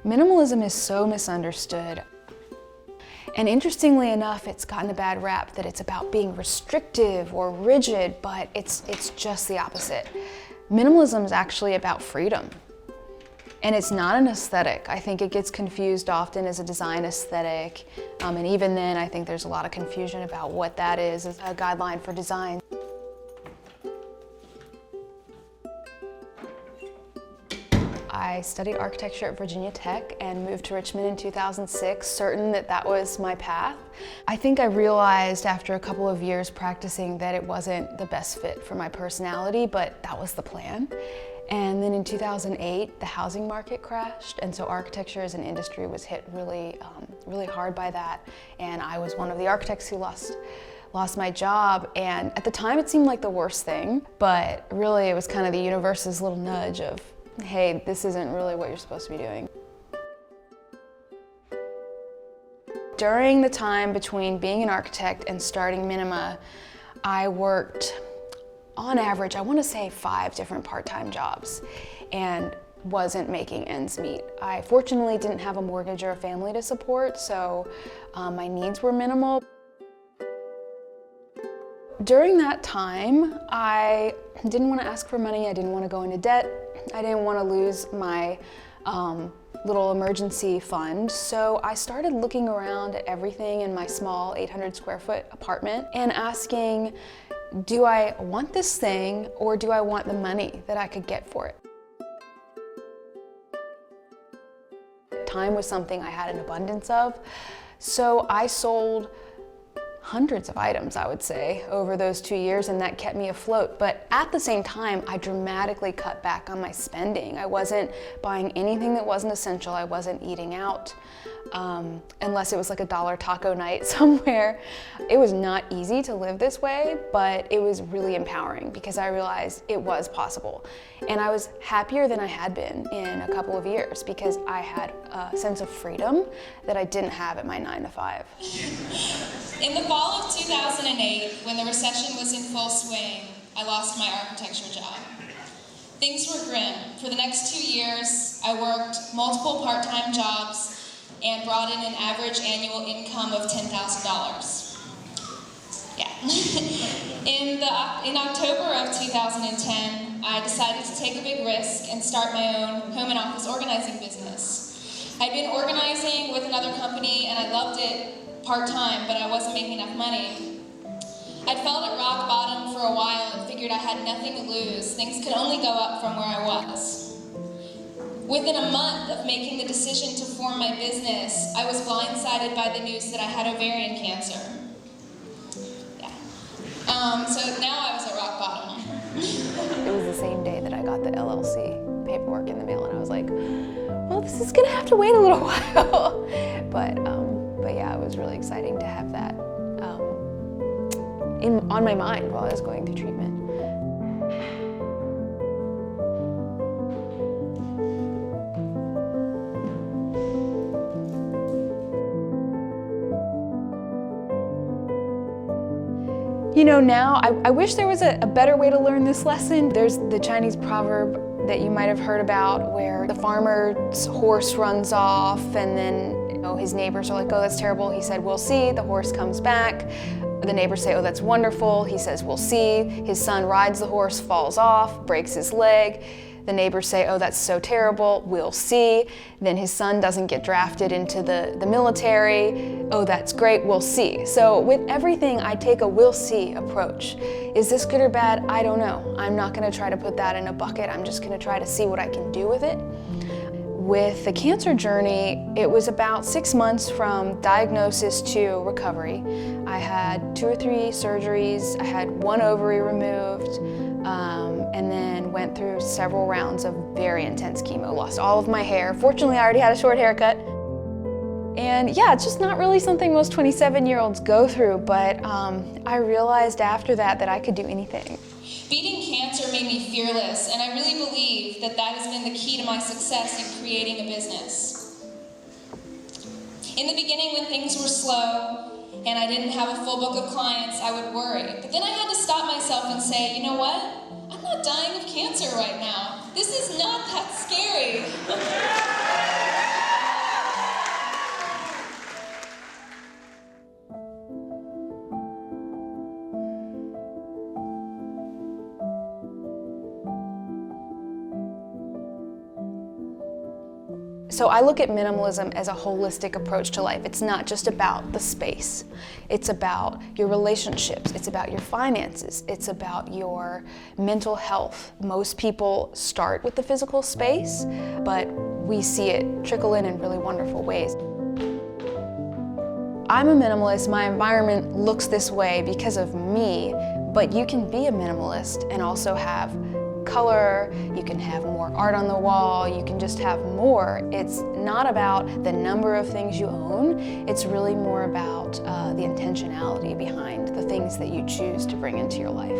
Minimalism is so misunderstood. And interestingly enough, it's gotten a bad rap that it's about being restrictive or rigid, but it's just the opposite. Minimalism is actually about freedom. And it's not an aesthetic. I think it gets confused often as a design aesthetic. And even then, I think there's a lot of confusion about what that is as a guideline for design. I studied architecture at Virginia Tech and moved to Richmond in 2006, certain that that was my path. I think I realized after a couple of years practicing that it wasn't the best fit for my personality, but that was the plan. And then in 2008, the housing market crashed, and so architecture as an industry was hit really hard by that. And I was one of the architects who lost my job, and at the time it seemed like the worst thing, but really it was kind of the universe's little nudge of, hey, this isn't really what you're supposed to be doing. During the time between being an architect and starting Minima, I worked, on average, I want to say 5 different part-time jobs and wasn't making ends meet. I fortunately didn't have a mortgage or a family to support, so my needs were minimal. During that time, I didn't want to ask for money, I didn't want to go into debt, I didn't want to lose my little emergency fund, so I started looking around at everything in my small 800 square foot apartment and asking, do I want this thing or do I want the money that I could get for it? Time was something I had an abundance of, so I sold hundreds of items, I would say, over those 2 years, and that kept me afloat. But at the same time, I dramatically cut back on my spending. I wasn't buying anything that wasn't essential. I wasn't eating out, unless it was like a $1 taco night somewhere. It was not easy to live this way, but it was really empowering because I realized it was possible. And I was happier than I had been in a couple of years because I had a sense of freedom that I didn't have at my 9 to 5. In the fall of 2008, when the recession was in full swing, I lost my architecture job. Things were grim. For the next 2 years, I worked multiple part-time jobs and brought in an average annual income of $10,000. Yeah. In October of 2010, I decided to take a big risk and start my own home and office organizing business. I'd been organizing with another company and I loved it part-time, but I wasn't making enough money. I'd felt at rock bottom for a while and figured I had nothing to lose. Things could only go up from where I was. Within a month of making the decision to form my business, I was blindsided by the news that I had ovarian cancer. Yeah. So now I was at rock bottom. It was the same day that I got the LLC paperwork in the mail, and I was like, well, this is gonna have to wait a little while. But yeah, it was really exciting to have that on my mind while I was going through treatment. You know, now I wish there was a better way to learn this lesson. There's the Chinese proverb that you might have heard about where the farmer's horse runs off and then his neighbors are like, oh, that's terrible. He said, we'll see. The horse comes back. The neighbors say, oh, that's wonderful. He says, we'll see. His son rides the horse, falls off, breaks his leg. The neighbors say, oh, that's so terrible, we'll see. Then his son doesn't get drafted into the military. Oh, that's great, we'll see. So with everything, I take a we'll see approach. Is this good or bad? I don't know. I'm not gonna try to put that in a bucket. I'm just gonna try to see what I can do with it. With the cancer journey, it was about 6 months from diagnosis to recovery. I had 2 or 3 surgeries. I had 1 ovary removed, and then went through several rounds of very intense chemo. Lost all of my hair. Fortunately, I already had a short haircut. And yeah, it's just not really something most 27-year-olds go through, but I realized after that I could do anything. Beating cancer made me fearless, and I really believe that has been the key to my success in creating a business. In the beginning, when things were slow and I didn't have a full book of clients, I would worry. But then I had to stop myself and say, you know what? I'm not dying of cancer right now. This is not that scary. So I look at minimalism as a holistic approach to life. It's not just about the space. It's about your relationships. It's about your finances. It's about your mental health. Most people start with the physical space, but we see it trickle in really wonderful ways. I'm a minimalist. My environment looks this way because of me, but you can be a minimalist and also have color, you can have more art on the wall, you can just have more. It's not about the number of things you own, it's really more about the intentionality behind the things that you choose to bring into your life.